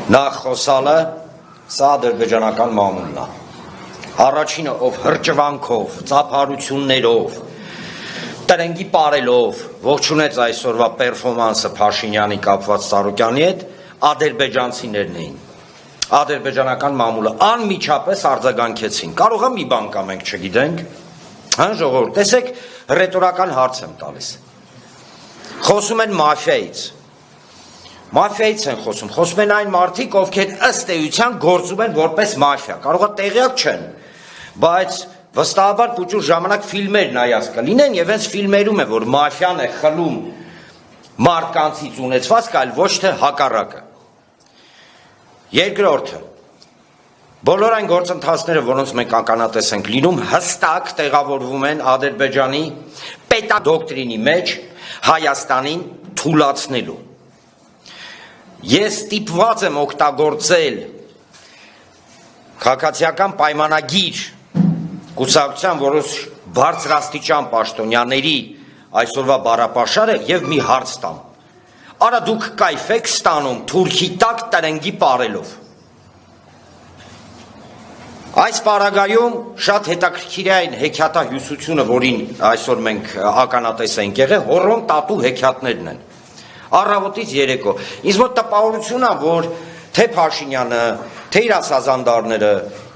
Նախ խոսալը սա ադրբեջանական մամուլն է։ Առաջինը, ով հրճվանքով, ծափարություններով, տրենգի պարելով ողջունեց այսօրվա պերֆորմանսը Փաշինյանի կապված Սարոկյանի հետ, ադրբեջանցիներն էին։ Ադրբեջանական մամուլը անմիջապես արձագանքեցին։ Կարող է մի բան կա մենք չգիտենք, հա ժողովուրդ, տեսեք, ռետորական հարց եմ տալիս։ Խոսում են մաֆիայից։ Մաֆիայից են խոսում են այն մարդիկ, ովքեր ըստ էության գործում են որպես մաֆիա, կարող է տեղյակ չեն, բայց վստահաբար փոքր ժամանակ ֆիլմեր նայած կլինեն եւ հենց ֆիլմերում է, որ մաֆիան է խլում մարդկանցից ունեցվածքը, այլ ոչ թե հակառակը։ Երկրորդը, բոլոր այն գործընթացները, որոնց մենք ականատես ենք լինում, հստակ տեղավորվում են Ադրբեջանի պետադոկտրինի մեջ Հայաստանին թուլացնելու։ Ես ստիպված եմ օգտագործել քաղաքացիական պայմանագիր կուսակցության որոշ բարձրաստիճան պաշտոնյաների այսօրվա բառապաշարը եւ մի հարց տամ։ Արա դուք կայֆ եք ստանում թուրքի տակ տրենգի պարելով։ Այս պարագայում շատ հետաքրքիր է այն հեքիաթահյուսությունը, որին այսօր մենք ականատես ենք եղել, հոռոմ տատու հեքիաթներն են։ Առավոտից երեկո։ Ինձ մոտ տպավորություն է, որ թե Փաշինյանը, թե իր ասազանդարները,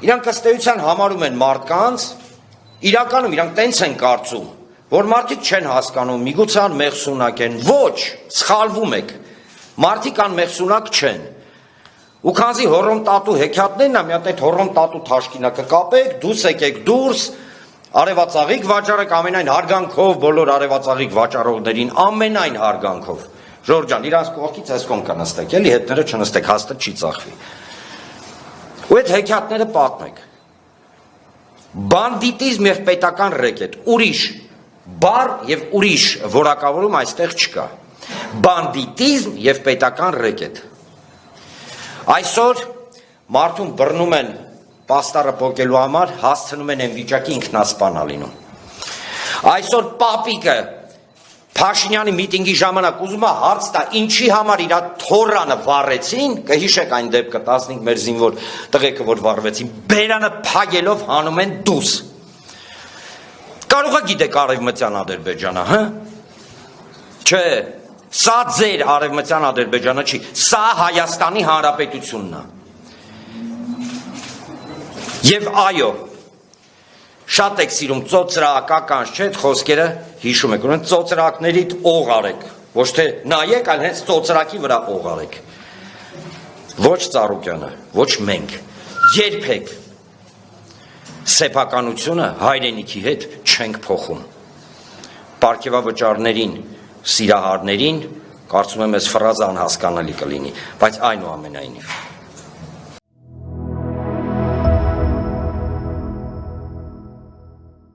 իրանք ըստ էության համարում են մարդկանց, իրականում իրանք տենց են կարծում, որ մարդիկ չեն հասկանում, միգուցե անմեղսունակ են, ոչ, սխալվում եք, մարդիկ անմեղսունակ չեն, ու քանզի հոռոմ տատու հեքիաթներն է, մի հատ այդ հոռոմ տատու թաշկինակը կապեք, դուս եկեք դուրս, արևածաղիկ վաճառեք ամենայն հարգանքով բոլոր արևածաղիկ վաճառողներին, ամենայն հարգանքով, Ժորժ ջան, իրանց կողքից այս կողմ կնստեք, էլի հետները չնստեք, հաստատ չի ծախվի, ու այդ հեքիաթները պատմեք, բանդիտիզմ եւ պետական ռեկետ, ուրիշ բառ եւ ուրիշ որակավորում այստեղ չկա։ Բանդիտիզմ եւ պետական ռեկետ։ Այսօր մարդուն բռնում են պաստառը պոկելու համար, հասցնում են այն վիճակի ինքնասպան լինում։ Այսօր պապիկը Փաշինյանի միտինգի ժամանակ ուզում է հարց տա, ինչի համար իր թորանը վառեցին, կհիշեք այն դեպքը 15 մեր զինվոր տղեկը որ վառվեցին, բերանը փագելով հանում են դուս։ Կարող է գիտեք արևմտյան Ադրբեջանը, հա? Չէ, սա ձեր արևմտյան Ադրբեջանը չի, սա Հայաստանի Հանրապետությունն է։ Եվ այո, շատ եք սիրում ծոծրակականց, չէ, խոսքերը հիշում եք, ուրեմն ծոծրակներիդ օղ արեք, ոչ թե նայեք, այլ հենց ծոծրակի վրա օղ արեք։ Ոչ Ծառուկյանը, ոչ մենք, երբեք սեփականությունը հայրենիքի հետ չենք փոխում։ Պարգևավճարներին, սիրահարներին, կարծում եմ այս ֆրազը անհասկանալի կլինի, բայց այնուամենայնիվ